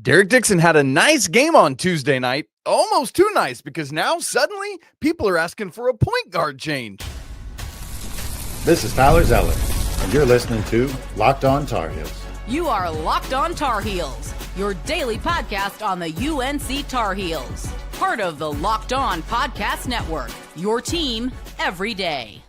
Derek Dixon had a nice game on Tuesday night, almost too nice because now suddenly people are asking for a point guard change. This is Tyler Zeller, and you're listening to Locked On Tar Heels. You are Locked On Tar Heels, your daily podcast on the UNC Tar Heels. Part of the Locked On Podcast Network, your team every day.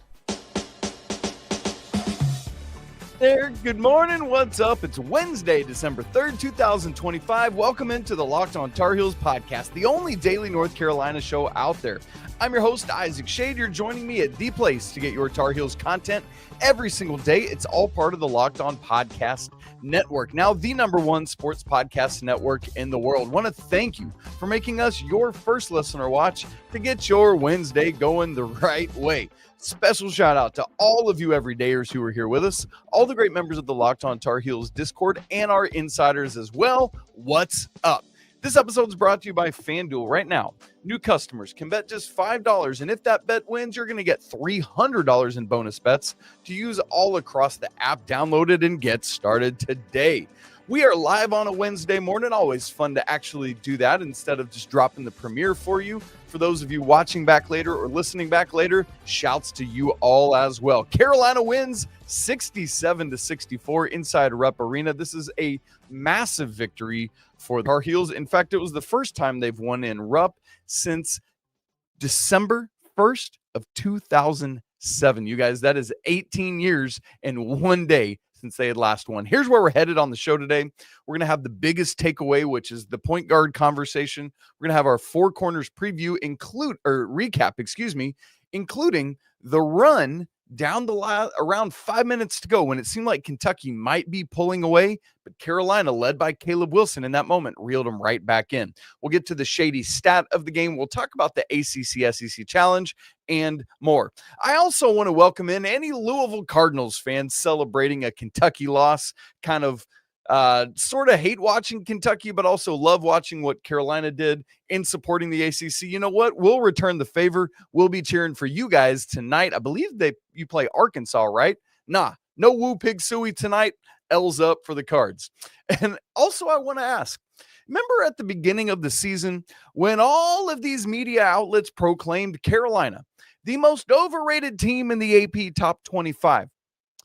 There, good morning, what's up? It's Wednesday, December 3rd, 2025. Welcome into the Locked On Tar Heels podcast, the only daily North Carolina show out there. I'm your host, Isaac Shady. You're joining me at the place to get your Tar Heels content every single day. It's all part of the Locked On Podcast Network, now the #1 sports podcast network in the world. Want to thank you for making us your first listener watch to get your Wednesday going the right way. Special shout out to all of you everydayers who are here with us, all the great members of the Locked On Tar Heels Discord, and our insiders as well. What's up? This episode is brought to you by FanDuel. Right now, new customers can bet just $5, and if that bet wins, you're going to get $300 in bonus bets to use all across the app. Download it and get started today. We are live on a Wednesday morning. Always fun to actually do that instead of just dropping the premiere for you. For those of you watching back later or listening back later, shouts to you all as well. Carolina wins 67-64 inside Rupp Arena. This is a massive victory for the Tar Heels. In fact, it was the first time they've won in Rupp since December 1st of 2007. You guys, that is 18 years and one day since they had last won. Here's where we're headed on the show today. We're going to have the biggest takeaway, which is the point guard conversation. We're going to have our Four Corners preview recap, including the run down the line around 5 minutes to go when it seemed like Kentucky might be pulling away, but Carolina, led by Caleb Wilson in that moment, reeled them right back in. We'll get to the Shady stat of the game. We'll talk about the ACC SEC challenge and more. I also want to welcome in any Louisville Cardinals fans celebrating a Kentucky loss, kind of sort of hate watching Kentucky, but also love watching what Carolina did in supporting the ACC. You know what? We'll return the favor. We'll be cheering for you guys tonight. I believe you play Arkansas, right? Nah, no Woo Pig Suey tonight. L's up for the Cards. And also I want to ask, remember at the beginning of the season when all of these media outlets proclaimed Carolina the most overrated team in the AP top 25?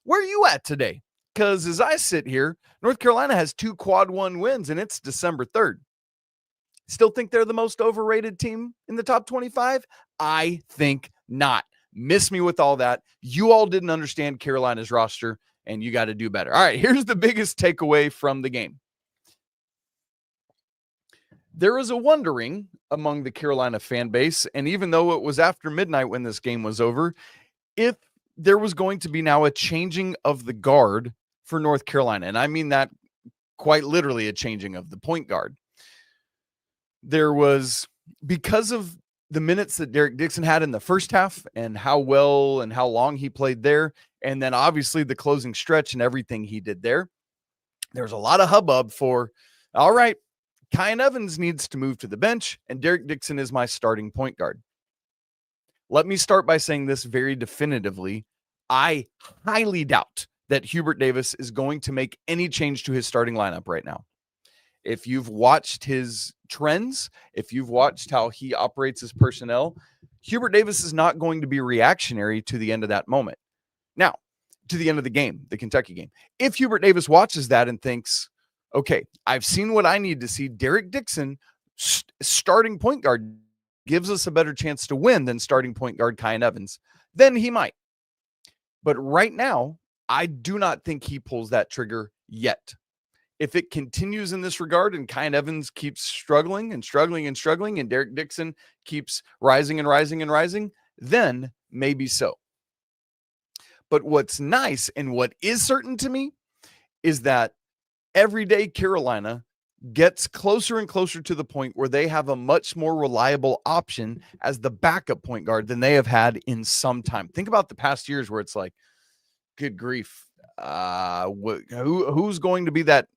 Where are you at today? Because as I sit here, North Carolina has 2 quad 1 wins, and it's December 3rd. Still think they're the most overrated team in the top 25? I think not. Miss me with all that. You all didn't understand Carolina's roster, and you got to do better. All right, here's the biggest takeaway from the game. There was a wondering among the Carolina fan base, and even though it was after midnight when this game was over, if there was going to be now a changing of the guard for North Carolina. And I mean that quite literally, a changing of the point guard. There was, because of the minutes that Derek Dixon had in the first half and how well and how long he played there, and then obviously the closing stretch and everything he did there, there's a lot of hubbub for, all right, Kyan Evans needs to move to the bench, and Derek Dixon is my starting point guard. Let me start by saying this very definitively. I highly doubt that Hubert Davis is going to make any change to his starting lineup right now. If you've watched his trends, if you've watched how he operates his personnel, Hubert Davis is not going to be reactionary to the end of that moment. Now, to the end of the game, the Kentucky game. If Hubert Davis watches that and thinks, okay, I've seen what I need to see, Derek Dixon, starting point guard, gives us a better chance to win than starting point guard Kyan Evans, then he might. But right now, I do not think he pulls that trigger yet. If it continues in this regard and Kyan Evans keeps struggling, and Derek Dixon keeps rising, then maybe so. But what's nice and what is certain to me is that every day Carolina gets closer and closer to the point where they have a much more reliable option as the backup point guard than they have had in some time. Think about the past years where it's like, good grief. Who's going to be that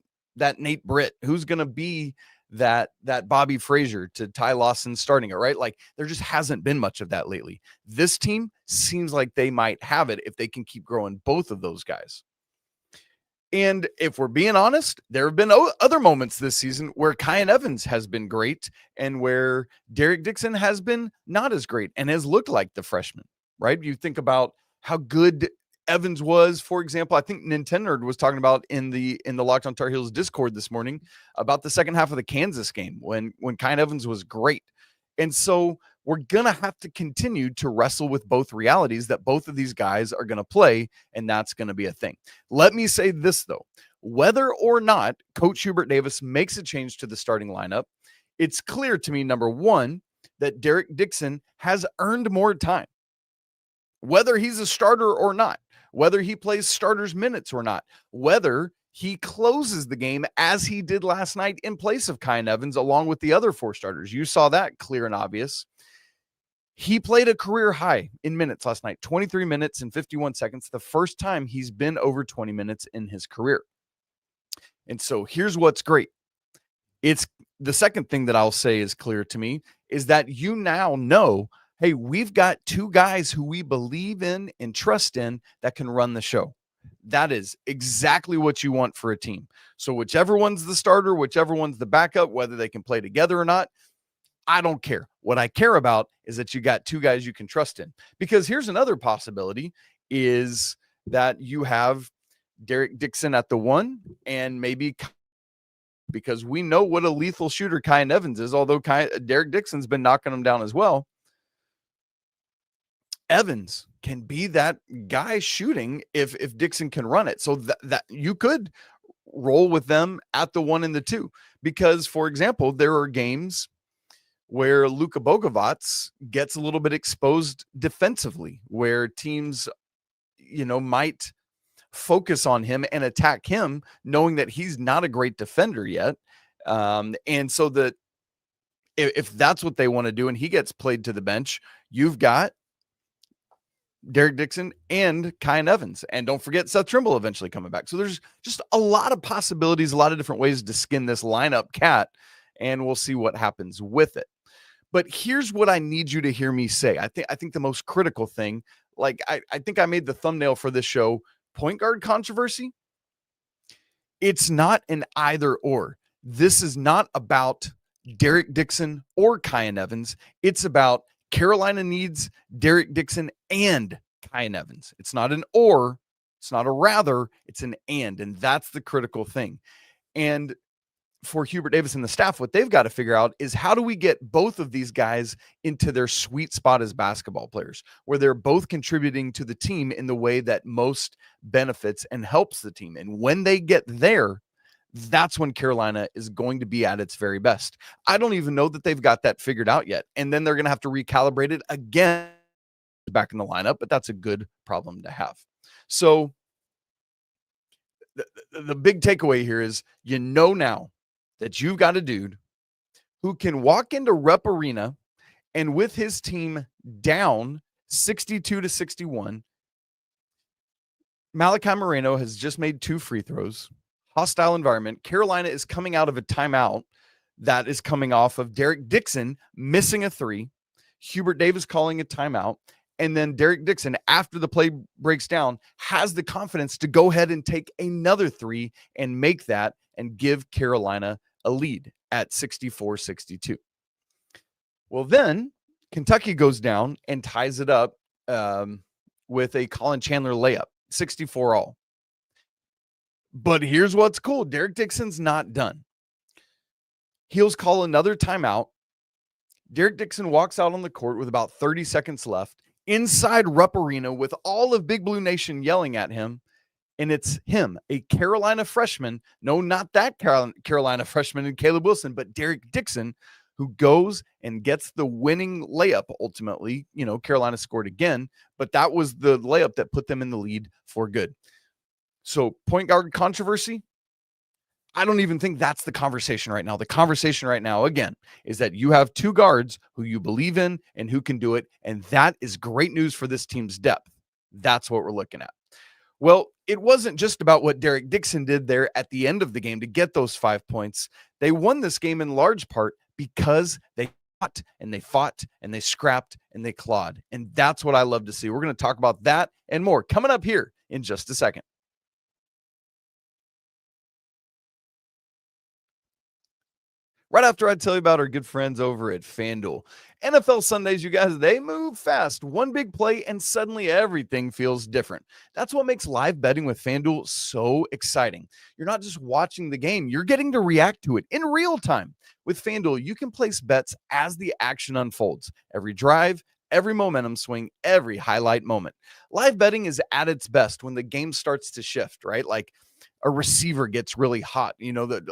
Nate Britt? Who's going to be that Bobby Frazier to Ty Lawson starting it, right? Like, there just hasn't been much of that lately. This team seems like they might have it if they can keep growing both of those guys. And if we're being honest, there have been other moments this season where Kyan Evans has been great and where Derek Dixon has been not as great and has looked like the freshman, right? You think about how good Evans was, for example. I think Nintendo was talking about in the Locked on Tar Heels Discord this morning about the second half of the Kansas game when Kyan Evans was great. And so we're going to have to continue to wrestle with both realities that both of these guys are going to play, and that's going to be a thing. Let me say this, though. Whether or not Coach Hubert Davis makes a change to the starting lineup, it's clear to me, number one, that Derek Dixon has earned more time. Whether he's a starter or not, whether he plays starters minutes or not, whether he closes the game as he did last night in place of Kyan Evans along with the other four starters. You saw that clear and obvious. He played a career high in minutes last night, 23 minutes and 51 seconds, the first time he's been over 20 minutes in his career. And so here's what's great. It's the second thing that I'll say is clear to me is that you now know, hey, we've got two guys who we believe in and trust in that can run the show. That is exactly what you want for a team. So whichever one's the starter, whichever one's the backup, whether they can play together or not, I don't care. What I care about is that you got two guys you can trust in. Because here's another possibility is that you have Derek Dixon at the one and maybe because we know what a lethal shooter Kyan Evans is, although Derek Dixon's been knocking him down as well. Evans can be that guy shooting if Dixon can run it. So that you could roll with them at the 1 and the 2 because, for example, there are games where Luka Bogovac gets a little bit exposed defensively, where teams, might focus on him and attack him, knowing that he's not a great defender yet. And so that if that's what they want to do and he gets played to the bench, you've got Derek Dixon and Kyan Evans. And don't forget Seth Trimble eventually coming back. So there's just a lot of possibilities, a lot of different ways to skin this lineup cat, and we'll see what happens with it. But here's what I need you to hear me say. I think the most critical thing, like I think I made the thumbnail for this show, point guard controversy. It's not an either or. This is not about Derek Dixon or Kyan Evans. It's about Carolina needs Derek Dixon and Kyan Evans. It's not an or, it's not a rather, it's an and that's the critical thing. And for Hubert Davis and the staff, what they've got to figure out is how do we get both of these guys into their sweet spot as basketball players, where they're both contributing to the team in the way that most benefits and helps the team. And when they get there, that's when Carolina is going to be at its very best. I don't even know that they've got that figured out yet. And then they're going to have to recalibrate it again back in the lineup, but that's a good problem to have. So the big takeaway here is, now that you've got a dude who can walk into Rupp Arena and with his team down 62-61, Malachi Moreno has just made 2 free throws, hostile environment. Carolina is coming out of a timeout that is coming off of Derek Dixon missing a 3, Hubert Davis calling a timeout, and then Derek Dixon, after the play breaks down, has the confidence to go ahead and take another 3 and make that and give Carolina a lead at 64-62. Well, then Kentucky goes down and ties it up with a Colin Chandler layup, 64 all. But here's what's cool. Derek Dixon's not done. Heels call another timeout. Derek Dixon walks out on the court with about 30 seconds left inside Rupp Arena with all of Big Blue Nation yelling at him. And it's him, a Carolina freshman. No, not that Carolina freshman and Caleb Wilson, but Derek Dixon, who goes and gets the winning layup. Ultimately, Carolina scored again, but that was the layup that put them in the lead for good. So point guard controversy, I don't even think that's the conversation right now. The conversation right now, again, is that you have 2 guards who you believe in and who can do it. And that is great news for this team's depth. That's what we're looking at. Well, it wasn't just about what Derek Dixon did there at the end of the game to get those 5 points. They won this game in large part because they fought and they scrapped and they clawed. And that's what I love to see. We're going to talk about that and more coming up here in just a second. right after I tell you about our good friends over at FanDuel. NFL Sundays, you guys, they move fast. One big play, and suddenly everything feels different. That's what makes live betting with FanDuel so exciting. You're not just watching the game, you're getting to react to it in real time. With FanDuel, you can place bets as the action unfolds. Every drive, every momentum swing, every highlight moment. Live betting is at its best when the game starts to shift, right? Like a receiver gets really hot,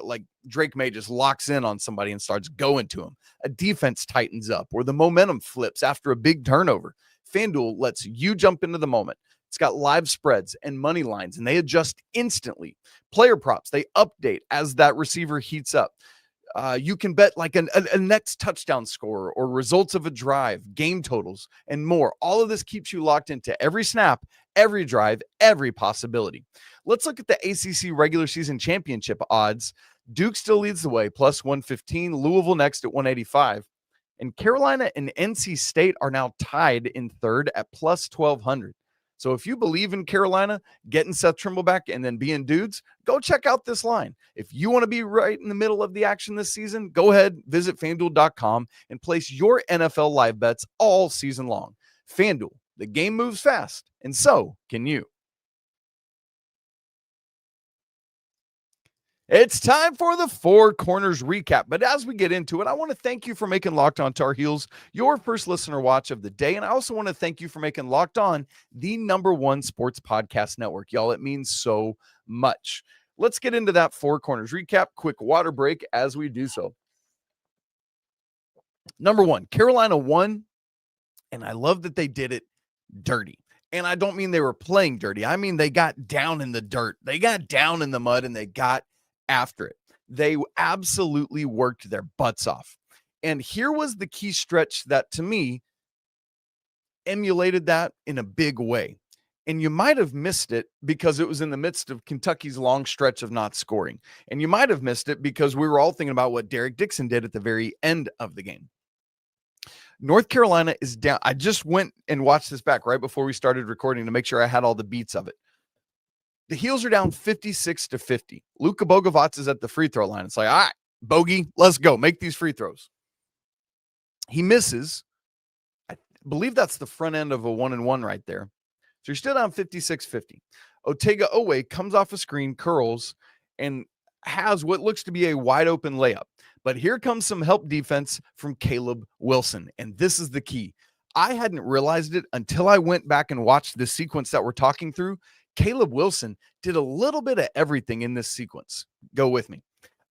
like Drake May just locks in on somebody and starts going to him. A defense tightens up or the momentum flips after a big turnover. FanDuel lets you jump into the moment. It's got live spreads and money lines, and they adjust instantly. Player props, they update as that receiver heats up. You can bet like a next touchdown score or results of a drive, game totals, and more. All of this keeps you locked into every snap, every drive, every possibility. Let's look at the ACC regular season championship odds. Duke still leads the way, plus 115. Louisville next at 185. And Carolina and NC State are now tied in third at plus 1,200. So if you believe in Carolina getting Seth Trimble back and then being dudes, go check out this line. If you want to be right in the middle of the action this season, go ahead, visit FanDuel.com and place your NFL live bets all season long. FanDuel, the game moves fast, and so can you. It's time for the Four Corners recap. But as we get into it, I want to thank you for making Locked On Tar Heels your first listener watch of the day. And I also want to thank you for making Locked On the #1 sports podcast network. Y'all, it means so much. Let's get into that Four Corners recap. Quick water break as we do so. Number 1, Carolina won. And I love that they did it dirty. And I don't mean they were playing dirty. I mean, they got down in the dirt. They got down in the mud and they got after it. They absolutely worked their butts off. And here was the key stretch that, to me, emulated that in a big way. And you might have missed it because it was in the midst of Kentucky's long stretch of not scoring. And you might have missed it because we were all thinking about what Derek Dixon did at the very end of the game. North Carolina is down. I just went and watched this back right before we started recording to make sure I had all the beats of it. The Heels are down 56-50. Luka Bogovac is at the free throw line. It's like, all right, Bogey, let's go. Make these free throws. He misses. I believe that's the front end of a 1-and-1 right there. So you're still down 56-50. Otega Owe comes off a screen, curls, and has what looks to be a wide open layup. But here comes some help defense from Caleb Wilson. And this is the key. I hadn't realized it until I went back and watched the sequence that we're talking through. Caleb Wilson did a little bit of everything in this sequence. Go with me.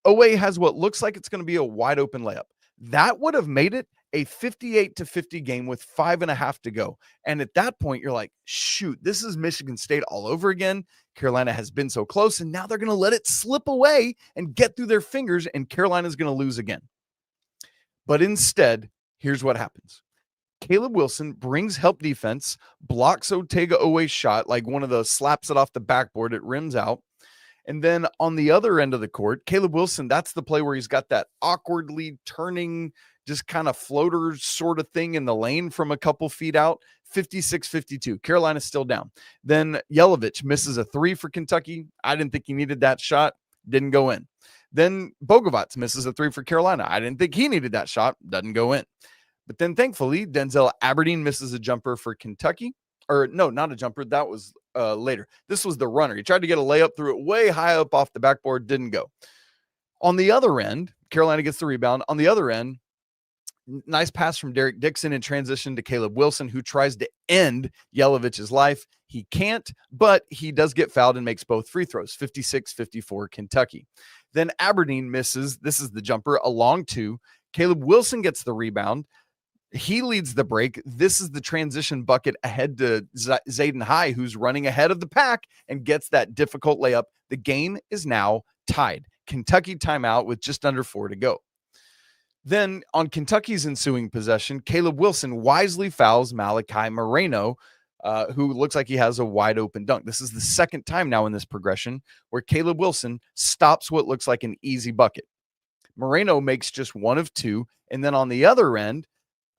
Owe has what looks like it's going to be a wide open layup. That would have made it a 58-50 game with 5.5 to go. And at that point, you're like, shoot, this is Michigan State all over again. Carolina has been so close, and now they're going to let it slip away and get through their fingers, and Carolina's going to lose again. But instead, here's what happens. Caleb Wilson brings help defense, blocks Otega Owe's shot, like one of those slaps it off the backboard, it rims out. And then on the other end of the court, Caleb Wilson, that's the play where he's got that awkwardly turning, just kind of floater sort of thing in the lane from a couple feet out. 56-52. Carolina's still down. Then Yelovich misses a 3 for Kentucky. I didn't think he needed that shot. Didn't go in. Then Bogovac misses a 3 for Carolina. I didn't think he needed that shot. Doesn't go in. But then thankfully, Denzel Aberdeen misses a jumper for Kentucky. Or no, not a jumper. That was later. This was the runner. He tried to get a layup, threw it way high up off the backboard. Didn't go. On the other end, Carolina gets the rebound. On the other end, nice pass from Derek Dixon in transition to Caleb Wilson, who tries to end Yelovich's life. He can't, but he does get fouled and makes both free throws. 56-54 Kentucky. Then Aberdeen misses. This is the jumper, a long 2. Caleb Wilson gets the rebound. He leads the break. This is the transition bucket ahead to Zayden High, who's running ahead of the pack and gets that difficult layup. The game is now tied. Kentucky timeout with just under 4 to go. Then on Kentucky's ensuing possession, Caleb Wilson wisely fouls Malachi Moreno, who looks like he has a wide open dunk. This is the second time now in this progression where Caleb Wilson stops what looks like an easy bucket. Moreno makes just 1 of 2. And then on the other end,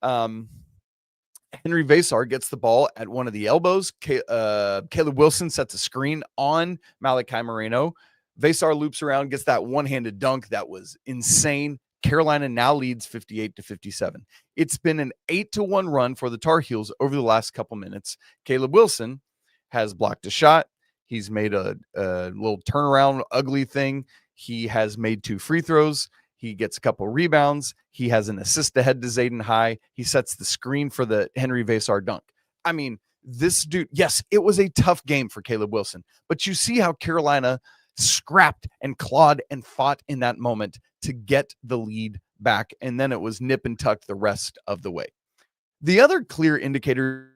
Henry Vasar gets the ball at one of the elbows. Caleb Wilson sets a screen on Malachi Moreno. Vasar loops around, gets that one-handed dunk that was insane. Carolina now leads 58-57. It's been an 8-1 run for the Tar Heels over the last couple minutes. Caleb Wilson has blocked a shot. He's made a little turnaround, ugly thing. He has made 2 free throws. He gets a couple rebounds. He has an assist ahead to Zayden High. He sets the screen for the Henry Vasar dunk. I mean, this dude, yes, it was a tough game for Caleb Wilson, but you see how Carolina scrapped and clawed and fought in that moment to get the lead back, and then it was nip and tuck the rest of the way. The other clear indicator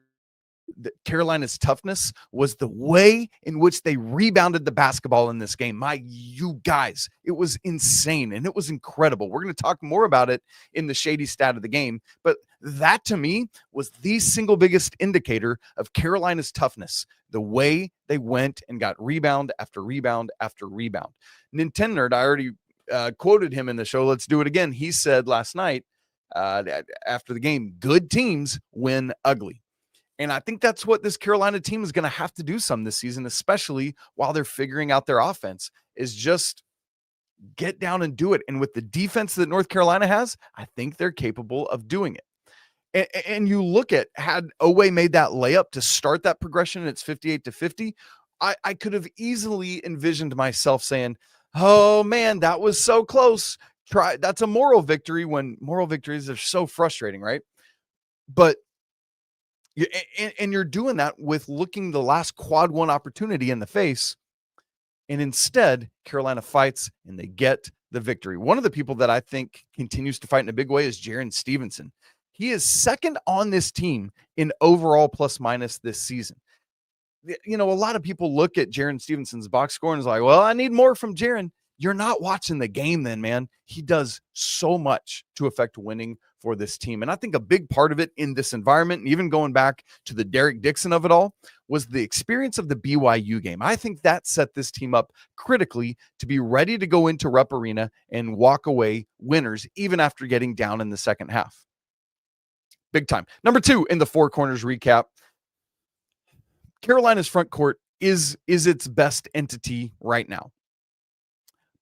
that Carolina's toughness was the way in which they rebounded the basketball in this game. You guys, it was insane and it was incredible. We're going to talk more about it in the Shady stat of the game, but that to me was the single biggest indicator of Carolina's toughness, the way they went and got rebound after rebound after rebound. Nintendo, I already quoted him in the show. Let's do it again. He said last night after the game, good teams win ugly. And I think that's what this Carolina team is going to have to do some this season, especially while they're figuring out their offense, is just get down and do it. And with the defense that North Carolina has, I think they're capable of doing it. And you look at, had Owe made that layup to start that progression, and it's 58-50, I could have easily envisioned myself saying, oh man, that was so close. That's a moral victory, when moral victories are so frustrating, right? But you're doing that with looking the last quad 1 opportunity in the face. And instead, Carolina fights and they get the victory. One of the people that I think continues to fight in a big way is Jaren Stevenson. He is second on this team in overall plus minus this season. You know, a lot of people look at Jaren Stevenson's box score and is like, well, I need more from Jaren. You're not watching the game then, man. He does so much to affect winning for this team. And I think a big part of it in this environment, and even going back to the Derek Dixon of it all, was the experience of the BYU game. I think that set this team up critically to be ready to go into Rupp Arena and walk away winners, even after getting down in the second half. Big time. Number 2 in the Four Corners recap, Carolina's front court is its best entity right now.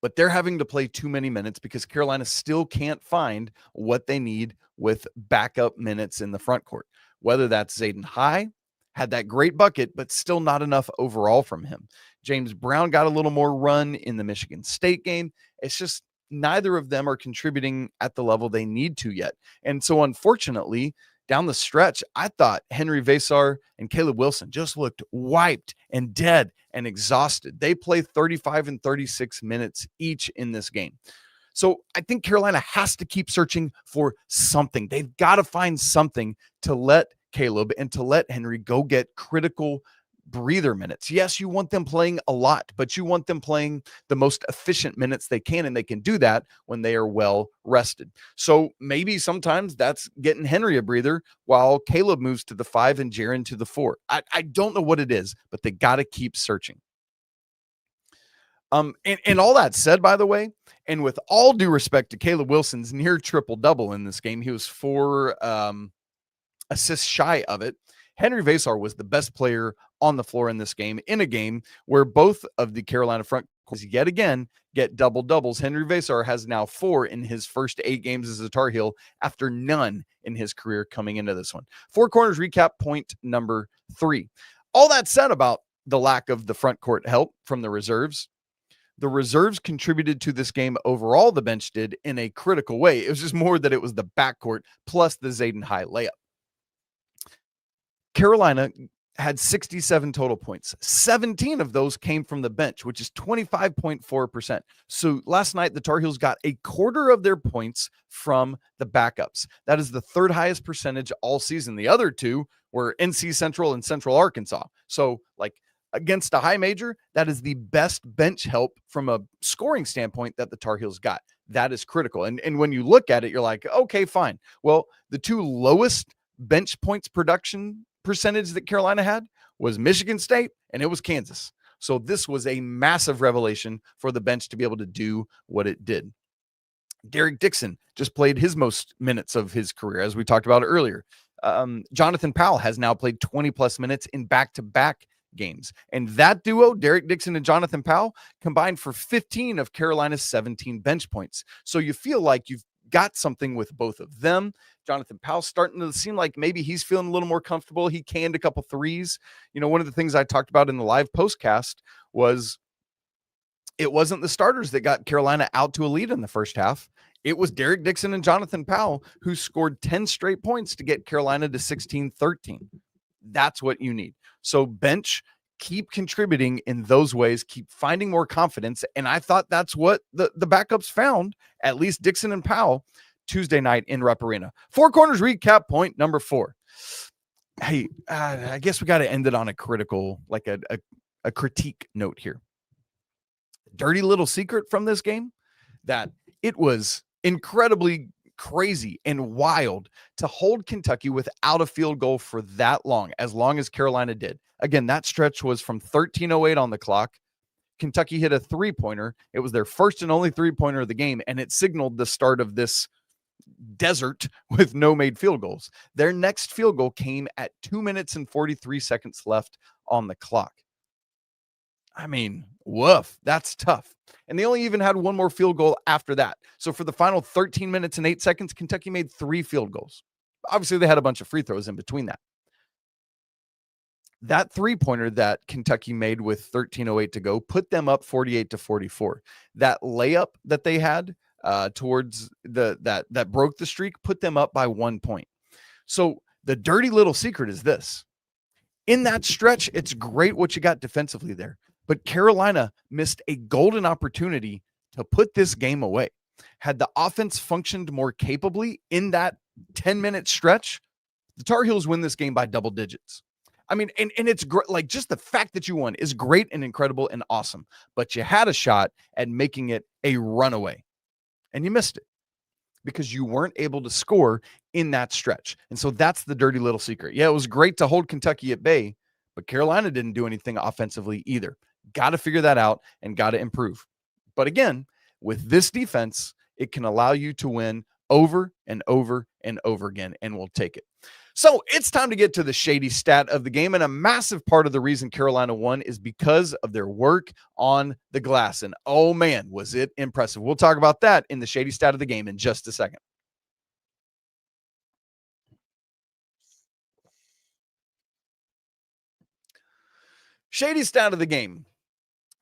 But they're having to play too many minutes because Carolina still can't find what they need with backup minutes in the front court. Whether that's Zayden High, had that great bucket, but still not enough overall from him. James Brown got a little more run in the Michigan State game. It's just neither of them are contributing at the level they need to yet. And so unfortunately, down the stretch, I thought Henry Vasar and Caleb Wilson just looked wiped and dead and exhausted. They played 35 and 36 minutes each in this game. So I think Carolina has to keep searching for something. They've got to find something to let Caleb and to let Henry go get critical breather minutes. Yes, you want them playing a lot, but you want them playing the most efficient minutes they can, and they can do that when they are well rested. So maybe sometimes that's getting Henry a breather while Caleb moves to the 5 and Jaren to the 4. I don't know what it is, but they got to keep searching. And all that said, by the way, and with all due respect to Caleb Wilson's near triple-double in this game, he was 4 assists shy of it. Henry Vasar was the best player on the floor in this game, in a game where both of the Carolina front courts yet again get double-doubles. Henry Vasar has now 4 in his first 8 games as a Tar Heel after none in his career coming into this one. Four Corners recap point number 3. All that said about the lack of the front court help from the reserves contributed to this game overall. The bench did in a critical way. It was just more that it was the backcourt plus the Zayden High layup. Carolina had 67 total points. 17 of those came from the bench, which is 25.4%. So last night, the Tar Heels got a quarter of their points from the backups. That is the 3rd highest percentage all season. The other 2 were NC Central and Central Arkansas. So like against a high major, that is the best bench help from a scoring standpoint that the Tar Heels got. That is critical. And when you look at it, you're like, okay, fine. Well, the 2 lowest bench points production percentage that Carolina had was Michigan State and it was Kansas. So this was a massive revelation for the bench to be able to do what it did. Derek Dixon just played his most minutes of his career, as we talked about earlier. Jonathan Powell has now played 20 plus minutes in back-to-back games. And that duo, Derek Dixon and Jonathan Powell, combined for 15 of Carolina's 17 bench points. So you feel like got something with both of them. Jonathan Powell starting to seem like maybe he's feeling a little more comfortable. He canned a couple threes. One of the things I talked about in the live postcast was it wasn't the starters that got Carolina out to a lead in the first half. It was Derek Dixon and Jonathan Powell who scored 10 straight points to get Carolina to 16-13. That's what you need. So bench, keep contributing in those ways, keep finding more confidence. And I thought that's what the backups found, at least Dixon and Powell, Tuesday night in Rupp Arena. Four Corners recap point number 4. Hey, I guess we got to end it on a critical, like a critique note here. Dirty little secret from this game, that it was incredibly crazy and wild to hold Kentucky without a field goal for that long as Carolina did. Again, that stretch was from 13:08 on the clock. Kentucky hit a three-pointer. It was their first and only three-pointer of the game, and it signaled the start of this desert with no made field goals. Their next field goal came at 2 minutes and 43 seconds left on the clock. I mean, woof, that's tough. And they only even had one more field goal after that. So for the final 13 minutes and 8 seconds, Kentucky made 3 field goals. Obviously, they had a bunch of free throws in between that. That three-pointer that Kentucky made with 13:08 to go put them up 48-44. That layup that they had towards that broke the streak put them up by 1 point. So the dirty little secret is this. In that stretch, it's great what you got defensively there. But Carolina missed a golden opportunity to put this game away. Had the offense functioned more capably in that 10-minute stretch, the Tar Heels win this game by double digits. I mean, and it's great. Like, just the fact that you won is great and incredible and awesome. But you had a shot at making it a runaway, and you missed it because you weren't able to score in that stretch. And so that's the dirty little secret. Yeah, it was great to hold Kentucky at bay, but Carolina didn't do anything offensively either. Got to figure that out and got to improve. But again, with this defense, it can allow you to win over and over and over again, and we'll take it. So it's time to get to the Shady stat of the game, and a massive part of the reason Carolina won is because of their work on the glass. And oh man, was it impressive. We'll talk about that in the Shady stat of the game in just a second. Shady stat of the game.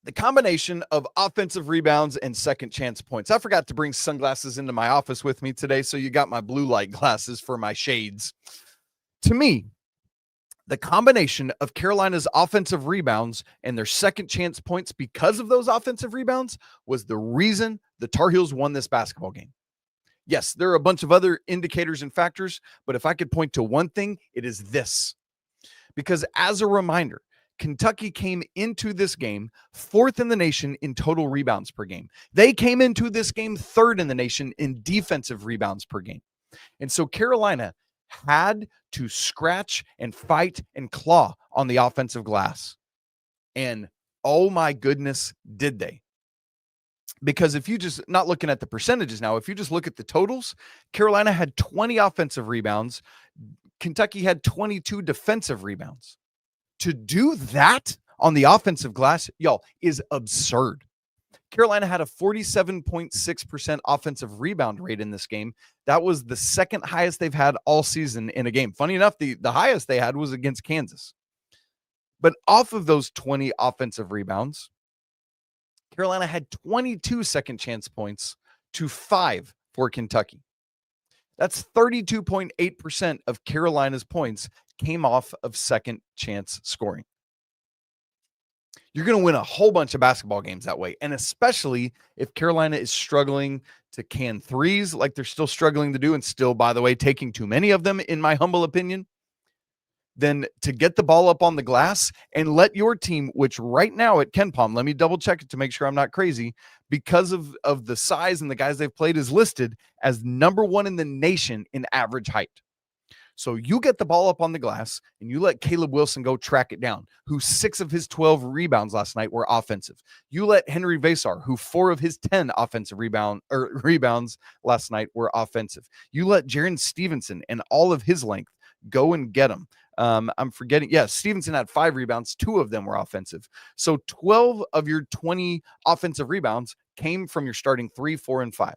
The combination of offensive rebounds and second chance points. I forgot to bring sunglasses into my office with me today, so you got my blue light glasses for my shades. To me, the combination of Carolina's offensive rebounds and their second chance points because of those offensive rebounds was the reason the Tar Heels won this basketball game. Yes, there are a bunch of other indicators and factors, but if I could point to one thing, it is this. Because as a reminder, Kentucky came into this game 4th in the nation in total rebounds per game. They came into this game 3rd in the nation in defensive rebounds per game. And so Carolina had to scratch and fight and claw on the offensive glass. And oh my goodness, did they? Because if you just, not looking at the percentages now, if you just look at the totals, Carolina had 20 offensive rebounds. Kentucky had 22 defensive rebounds. To do that on the offensive glass, y'all, is absurd. Carolina had a 47.6% offensive rebound rate in this game. That was the second highest they've had all season in a game. Funny enough, the highest they had was against Kansas. But off of those 20 offensive rebounds, Carolina had 22 second chance points to 5 for Kentucky. That's 32.8% of Carolina's points came off of second chance scoring. You're going to win a whole bunch of basketball games that way. And especially if Carolina is struggling to can threes like they're still struggling to do, and still, by the way, taking too many of them, in my humble opinion, then to get the ball up on the glass and let your team, which right now at KenPom, let me double check it to make sure I'm not crazy, because of the size and the guys they've played, is listed as number 1 in the nation in average height. So you get the ball up on the glass and you let Caleb Wilson go track it down, who 6 of his 12 rebounds last night were offensive. You let Henry Vasar, who 4 of his 10 offensive rebounds last night were offensive. You let Jaron Stevenson and all of his length go and get them. I'm forgetting. Yeah, Stevenson had 5 rebounds. 2 of them were offensive. So 12 of your 20 offensive rebounds came from your starting 3, 4, and 5.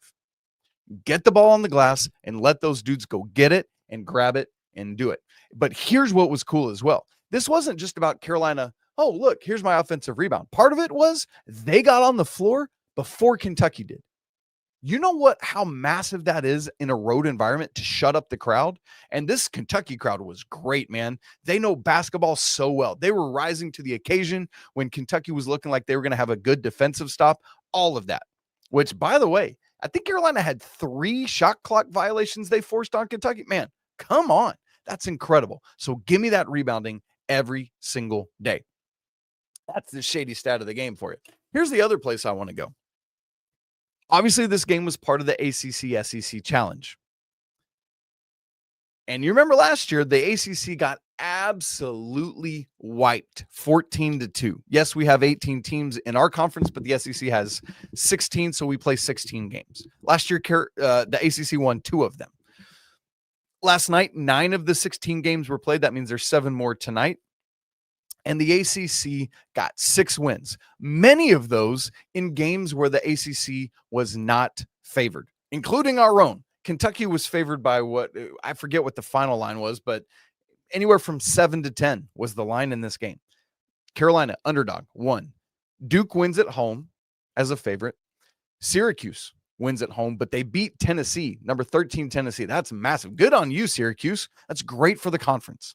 get the ball on the glass and let those dudes go get it and grab it and do it. But here's what was cool as well. This wasn't just about Carolina. Oh, look, here's my offensive rebound. Part of it was they got on the floor before Kentucky did. You know how massive that is in a road environment to shut up the crowd? And this Kentucky crowd was great, man. They know basketball so well. They were rising to the occasion when Kentucky was looking like they were going to have a good defensive stop, all of that. Which, by the way, I think Carolina had 3 shot clock violations they forced on Kentucky. Man, come on. That's incredible. So give me that rebounding every single day. That's the shady stat of the game for you. Here's the other place I want to go. Obviously, this game was part of the ACC SEC challenge. And you remember last year, the ACC got absolutely wiped, 14-2. Yes, we have 18 teams in our conference, but the SEC has 16, so we play 16 games. Last year, the ACC won 2 of them. Last night, 9 of the 16 games were played. That means there's 7 more tonight. And the ACC got 6 wins, many of those in games where the ACC was not favored, including our own. Kentucky was favored by I forget what the final line was, but anywhere from 7-10 was the line in this game. Carolina, underdog, 1. Duke wins at home as a favorite. Syracuse wins at home, but they beat Tennessee, number 13 Tennessee. That's massive. Good on you, Syracuse. That's great for the conference.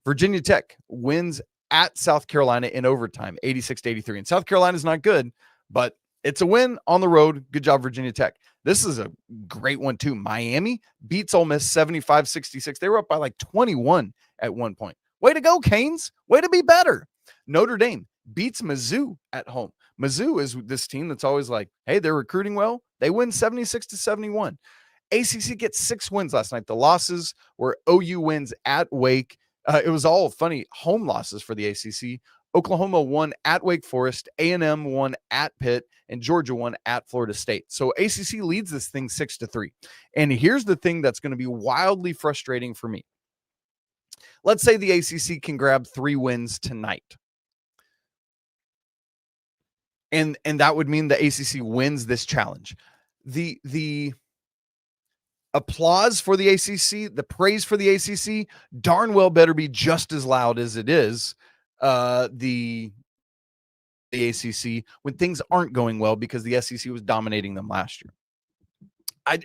Virginia Tech wins at South Carolina in overtime, 86-83. And South Carolina's not good, but it's a win on the road. Good job, Virginia Tech. This is a great one, too. Miami beats Ole Miss 75-66. They were up by like 21 at one point. Way to go, Canes. Way to be better. Notre Dame beats Mizzou at home. Mizzou is this team that's always like, hey, they're recruiting well. They win 76-71. ACC gets 6 wins last night. The losses were OU wins at Wake. It was all funny home losses for the ACC. Oklahoma won at Wake Forest, A&M won at Pitt, and Georgia won at Florida State. So ACC leads this thing 6-3. And here's the thing that's going to be wildly frustrating for me. Let's say the ACC can grab 3 wins tonight. And that would mean the ACC wins this challenge. The applause for the ACC, the praise for the ACC, darn well better be just as loud as it is the ACC when things aren't going well because the SEC was dominating them last year.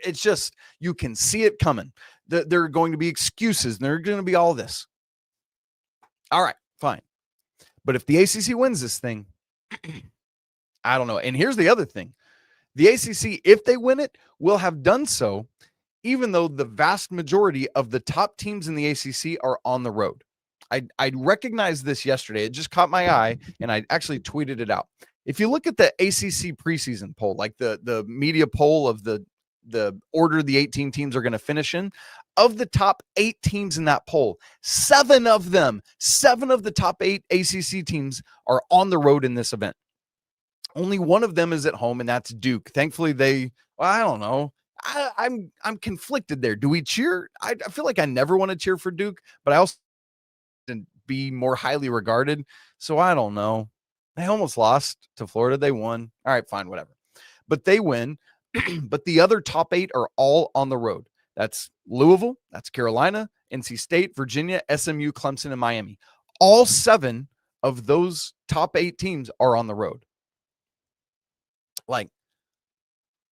It's just, you can see it coming. There are going to be excuses, and there are going to be all this. All right, fine. But if the ACC wins this thing, I don't know. And here's the other thing. The ACC, if they win it, will have done so even though the vast majority of the top teams in the ACC are on the road. I recognized this yesterday. It just caught my eye, and I actually tweeted it out. If you look at the ACC preseason poll, like the media poll of the order the 18 teams are going to finish in, of the top 8 teams in that poll, 7 of the top 8 ACC teams are on the road in this event. Only one of them is at home, and that's Duke. Thankfully, I don't know. I'm conflicted there. Do we cheer? I feel like I never want to cheer for Duke, but I also didn't be more highly regarded. So I don't know. They almost lost to Florida. They won. All right, fine, whatever. But they win. But the other top 8 are all on the road. That's Louisville, that's Carolina, NC State, Virginia, SMU, Clemson, and Miami. All 7 of those top 8 teams are on the road.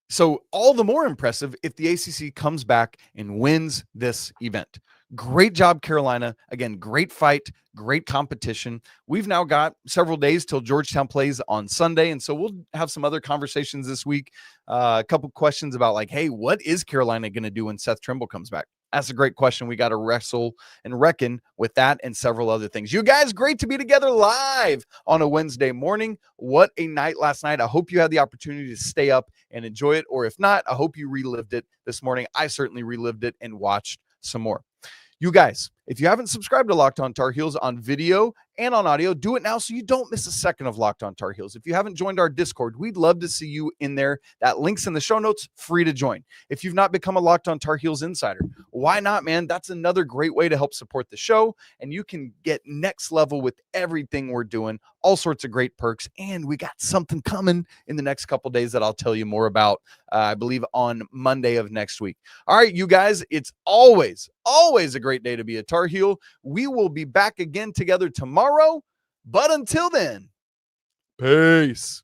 So all the more impressive if the ACC comes back and wins this event. Great job, Carolina. Again, great fight, great competition. We've now got several days till Georgetown plays on Sunday, and so we'll have some other conversations this week. A couple questions about hey, what is Carolina going to do when Seth Trimble comes back? That's a great question. We got to wrestle and reckon with that and several other things. You guys, great to be together live on a Wednesday morning. What a night last night. I hope you had the opportunity to stay up and enjoy it. Or if not, I hope you relived it this morning. I certainly relived it and watched some more. You guys, If you haven't subscribed to Locked On Tar Heels on video and on audio, do it now so you don't miss a second of Locked On Tar Heels. If you haven't joined our Discord, we'd love to see you in there. That link's in the show notes, free to join. If you've not become a Locked On Tar Heels insider, why not, man? That's another great way to help support the show, and you can get next level with everything we're doing, all sorts of great perks, and we got something coming in the next couple days that I'll tell you more about, I believe on Monday of next week. All right, you guys, it's always a great day to be a Tar Heel. We will be back again together tomorrow, but until then, peace.